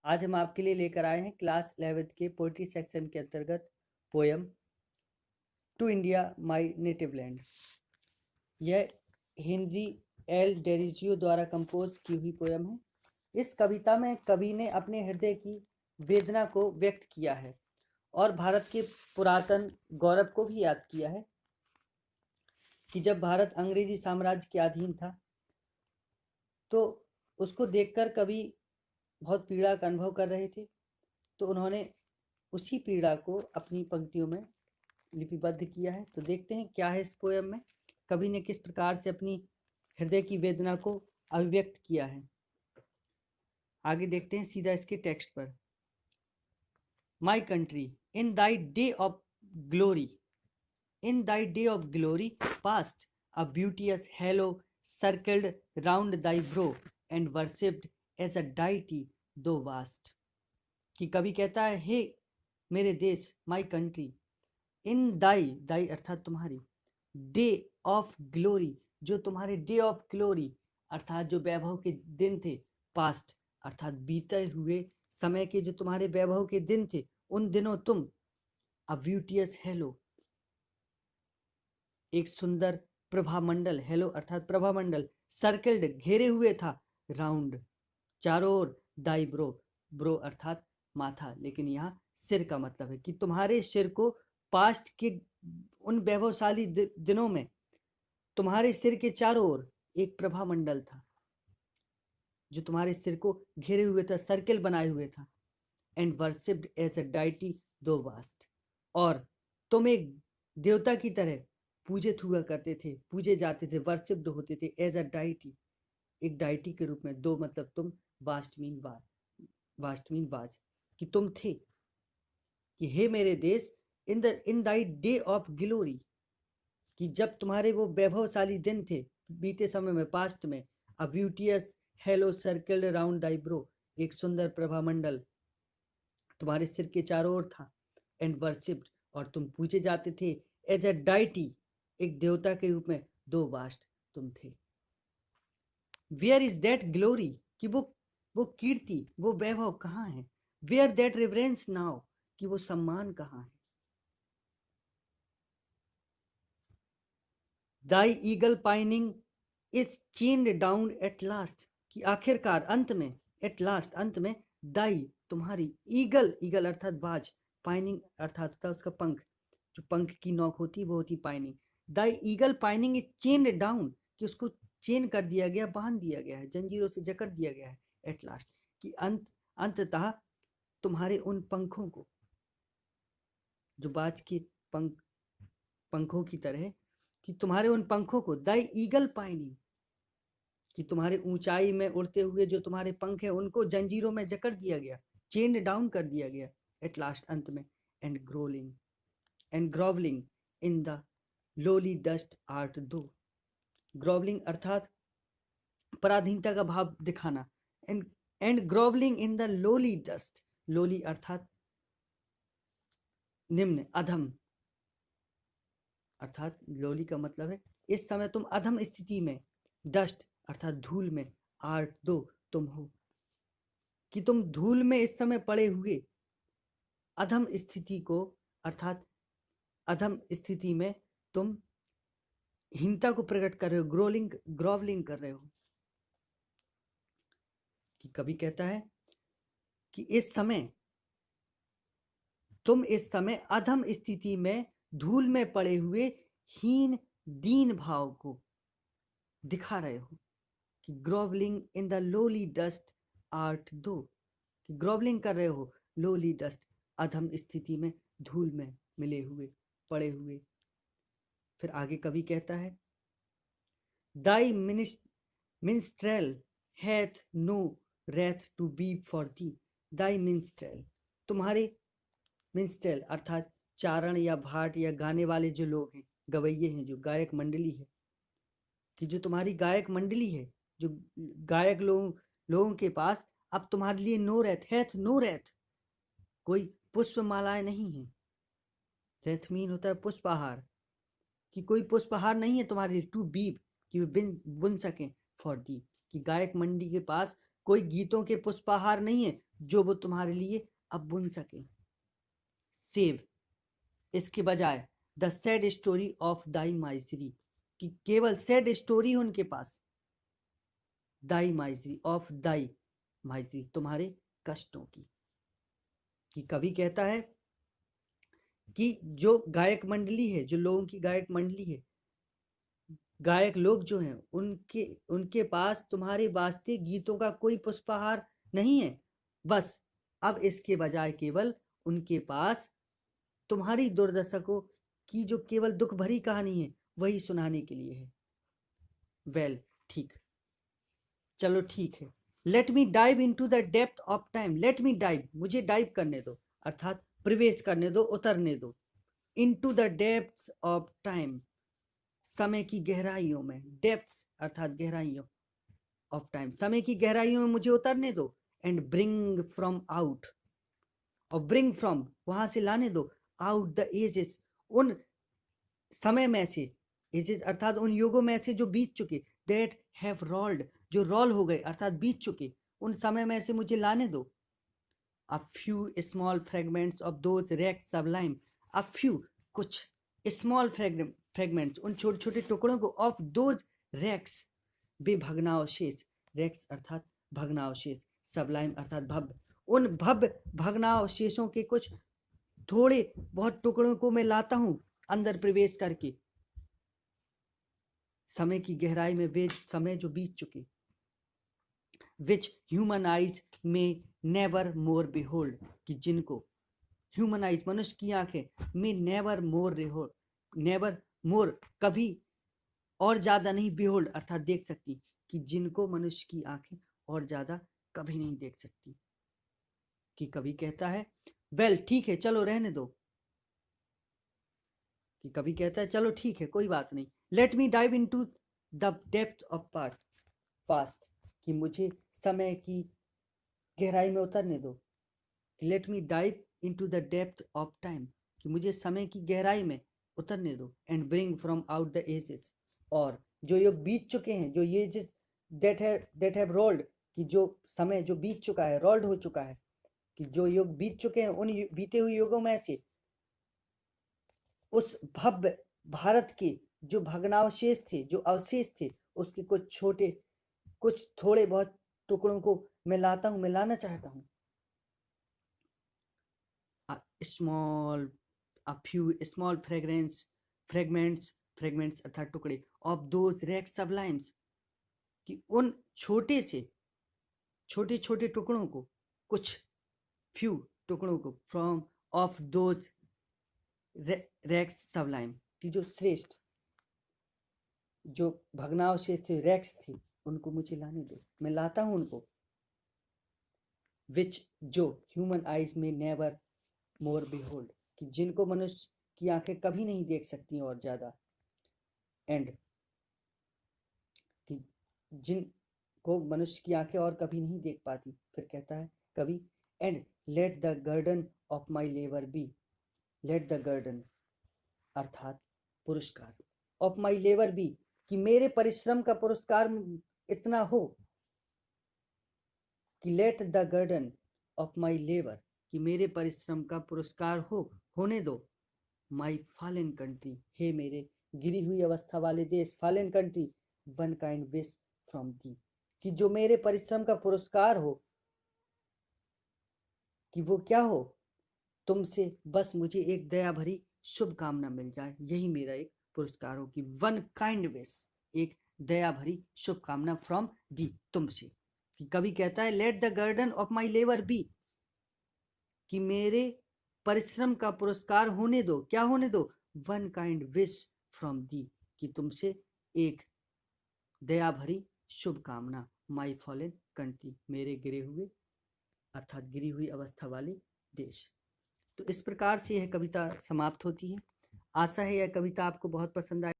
आज हम आपके लिए लेकर आए हैं क्लास 11th के पोइट्री सेक्शन के अंतर्गत poem to India my native land. यह हेनरी एल डेरिजियो द्वारा कंपोज की हुई पोयम है। इस कविता में कवि ने अपने हृदय की वेदना को व्यक्त किया है और भारत के पुरातन गौरव को भी याद किया है कि जब भारत अंग्रेजी साम्राज्य के अधीन था तो उसको देखकर कवि बहुत पीड़ा का अनुभव कर रहे थे। तो उन्होंने उसी पीड़ा को अपनी पंक्तियों में लिपिबद्ध किया है। तो देखते हैं क्या है इस पोयम में, कवि ने किस प्रकार से अपनी हृदय की वेदना को अभिव्यक्त किया है। आगे देखते हैं सीधा इसके टेक्स्ट पर। My country, in thy day of glory, in thy day of glory past a beauteous halo circled round thy brow and worshipped as a deity thou wast. कि कवि कहता है, हे मेरे देश, माई कंट्री, इन दाई, दाई अर्थात तुम्हारी, डे ऑफ ग्लोरी, जो तुम्हारे डे ऑफ ग्लोरी अर्थात जो वैभव के दिन थे, पास्ट अर्थात बीते हुए समय के जो तुम्हारे वैभव के दिन थे, उन दिनों तुम अ ब्यूटियस हेलो, एक सुंदर प्रभामंडल, हेलो अर्थात प्रभामंडल, सर्कल्ड घेरे हुए था, राउंड चारों ओर, दाई ब्रो, ब्रो अर्थात माथा, लेकिन यहाँ सिर का मतलब है कि तुम्हारे सिर को पास्ट के उन वैभवशाली दिनों में तुम्हारे सिर के चारों ओर एक प्रभामंडल था जो तुम्हारे सिर को घेरे हुए था, सर्कल बनाए हुए था। And worshipped as a deity thou wast, और तुम एक देवता की तरह पूजित हुआ करते थे, पूजे जाते थे, वर्शिप्ड होते थे एज अ डाइटी, एक डाइटी के रूप में। दो मतलब तुम, vast mean war, vast mean was, कि तुम थे, कि हे मेरे देश, इन दाई डे ऑफ ग्लोरी, कि जब तुम्हारे वो वैभवशाली दिन थे बीते समय में, पास्ट में, अ beauteous halo circled round thy bro, एक सुंदर प्रभामंडल तुम्हारे सिर के चारों ओर था, एंड वर्शिप्ड, और तुम पूजे जाते थे, एज अ डाइटी, एक देवता के रूप में, दो वास्ट, तुम थे। वेयर इज दैट ग्लोरी, कि वो कीर्ति, वो वैभव कहाँ है। वेयर दैट रिवरेंस नाउ, कि वो सम्मान कहाँ है। Thy eagle pining is chained down at last, कि आखिरकार अंत में, एट लास्ट अंत में, दाई तुम्हारी, ईगल, ईगल अर्थात बाज, पाइनिंग अर्थात होता है उसका पंख, जो पंख की नोक होती है वो होती pining. Dai eagle pining is chained down, कि उसको चेन कर दिया गया, बांध दिया गया है, जंजीरों से जकड़ दिया गया है। एट लास्ट, कि अंततः तुम्हारे उन पंखों को, जो बाज के पंखों की तरह, कि तुम्हारे उन पंखों को, दाई ईगल पाइनिंग, कि तुम्हारे ऊंचाई में उड़ते हुए जो तुम्हारे पंख हैं उनको जंजीरों में जकड़ दिया गया, चेन डाउन कर दिया गया, एट लास्ट अंत में। And growling and grovelling in the lowly dust art thou, grovelling अर्थात पराधीनता का भाव दिखाना, and grovelling in the lowly dust, lowly अर्थात निम्न, अधम अर्थात लोली का मतलब है इस समय तुम अधम स्थिति में, डस्ट अर्थात धूल में, आर्ट दो तुम हो, कि तुम धूल में इस समय पड़े हुए अधम स्थिति को, अर्थात अधम स्थिति में तुम हीनता को प्रकट कर रहे हो, ग्रोवलिंग कर रहे हो। कि कवि कहता है कि इस समय तुम, इस समय अधम स्थिति में धूल में पड़े हुए हीन दीन भाव को दिखा रहे हो, कि grovelling in the lowly dust art thou, कि ग्रोवलिंग कर रहे हो लोली डस्ट, अधम स्थिति में, धूल में मिले हुए, पड़े हुए। फिर आगे कवि कहता है, thy minstrel hath no wreath to be for thee, thy minstrel, तुम्हारे मिनिस्ट्रेल अर्थात चारण या भाट या गाने वाले जो लोग हैं, गवैये हैं, जो गायक मंडली है, कि जो तुम्हारी गायक मंडली है, जो गायक लोगों के पास अब तुम्हारे लिए no wreath, hath no wreath, कोई पुष्प मालाएं नहीं है। रेथ मीन होता है पुष्पहार, कि कोई पुष्पहार नहीं है तुम्हारे लिए, टू बीब, कि वे बुन सकें, फॉर दी, कि गायक मंडी के पास कोई गीतों के पुष्पहार नहीं है जो वो तुम्हारे लिए अब बुन सके। सेव, इसके बजाय the sad story of thy misery, कि केवल सैड स्टोरी उनके पास, दाई माइसरी ऑफ दाई माइसरी, तुम्हारे कष्टों की। कि कवि कहता है कि जो गायक मंडली है, जो लोगों की गायक मंडली है, गायक लोग जो हैं, उनके उनके पास तुम्हारे वास्ते गीतों का कोई पुष्पहार नहीं है। बस अब इसके बजाय केवल उनके पास तुम्हारी दुर्दशा को की जो केवल दुख भरी कहानी है वही सुनाने के लिए है। वेल, ठीक, चलो ठीक है। Late me dive into the depth of time. Late me dive, मुझे डाइव करने दो, अर्थात प्रवेश करने दो, उतरने दो। Into the depths of time, समय की गहराइयों में। डेप्थ्स अर्थात गहराइयों, ऑफ टाइम समय की गहराइयों में मुझे उतरने दो। एंड ब्रिंग फ्रॉम आउट, और ब्रिंग फ्रॉम वहां से लाने दो, आउट द एजेस, उन समय में से, एजेस अर्थात उन युगों में से जो बीत चुके, दैट हैव रोल्ड, जो रोल हो गए अर्थात बीत चुके, उन समय में से मुझे लाने दो। A few small fragments of those wrecks sublime, a few, कुछ, स्मॉल फ्रेगमेंट्स, उन छोटे छोटे टुकड़ों को, ऑफ दोज रैक्स, वे भग्नावशेष, रैक्स अर्थात भग्नावशेष, सबलाइम अर्थात भव्य, उन भव्य भग्नावशेषों के कुछ थोड़े बहुत टुकड़ों को मैं लाता हूं अंदर प्रवेश करके, समय की गहराई में, वे समय जो बीत चुके। विच ह्यूमन आइज में नेवर मोर बिहोल्ड, कि जिनको ह्यूमन आइज मनुष्य की आंखें में never more behold, never more कभी और ज्यादा नहीं, बिहोल्ड अर्थात देख सकती, कि जिनको मनुष्य की आंखें और ज्यादा कभी नहीं देख सकती। कि कवि कहता है वेल ठीक है चलो रहने दो, कि कवि कहता है चलो ठीक है कोई बात नहीं। Let me dive into the depth of past, कि मुझे समय की गहराई में उतरने दो। Let me dive into the depth of time, कि मुझे समय की गहराई में उतरने दो। And bring from out the ages, और जो युग बीत चुके हैं, जो ये जिस दैट हैव रोल्ड, कि जो समय जो बीत चुका है, रोल्ड हो चुका है, कि जो युग बीत चुके हैं, उन बीते हुए युगों में से उस भव्य भारत के जो भग्नावशेष थे, जो अवशेष थे, उसके कुछ छोटे, कुछ थोड़े बहुत टुकड़ों को मैं लाता हूं, मैं लाना चाहता हूं। स्मॉल, अ फ्यू स्मॉल फ्रेगमेंट्स अर्थात टुकड़े, ऑफ दोज रैक सबलाइम्स, कि उन छोटे से छोटे छोटे टुकड़ों को, कुछ फ्यू टुकड़ों को, from off those wrecks sublime, कि जो श्रेष्ठ, जो भग्नावशेष थे, रैक्स थे, उनको मुझे लाने दो, मैं लाता हूं उनको। विच, जो ह्यूमन आइज में नेवर मोर बिहोल्ड, कि जिनको मनुष्य की आंखें कभी नहीं देख सकती और ज्यादा। एंड, कि जिनको मनुष्य की आंखें और कभी नहीं देख पाती। फिर कहता है कभी, and let the garden of my labour be, let the garden अर्थात पुरस्कार, ऑफ माई लेबर बी, कि मेरे परिश्रम का पुरस्कार इतना हो, कि late the garden of my labour, कि मेरे परिश्रम का पुरस्कार होने दो। माई फॉलन कंट्री, हे मेरे गिरी हुई अवस्था वाले देश, fallen country, one kind wish from the, कि जो मेरे परिश्रम का पुरस्कार हो, कि वो क्या हो, तुमसे बस मुझे एक दया भरी शुभकामना मिल जाए, यही मेरा एक पुरस्कार हो। कि वन काइंड विश, एक दया भरी शुभकामना फ्रॉम दी, तुमसे। कि कवि कहता है let the garden of my labour be, कि मेरे परिश्रम का पुरस्कार होने दो, क्या होने दो, one kind wish from the, कि तुमसे एक दया भरी शुभकामना, माई फॉलन कंट्री, मेरे गिरे हुए अर्थात गिरी हुई अवस्था वाले देश। तो इस प्रकार से यह कविता समाप्त होती है। आशा है यह कविता आपको बहुत पसंद आए।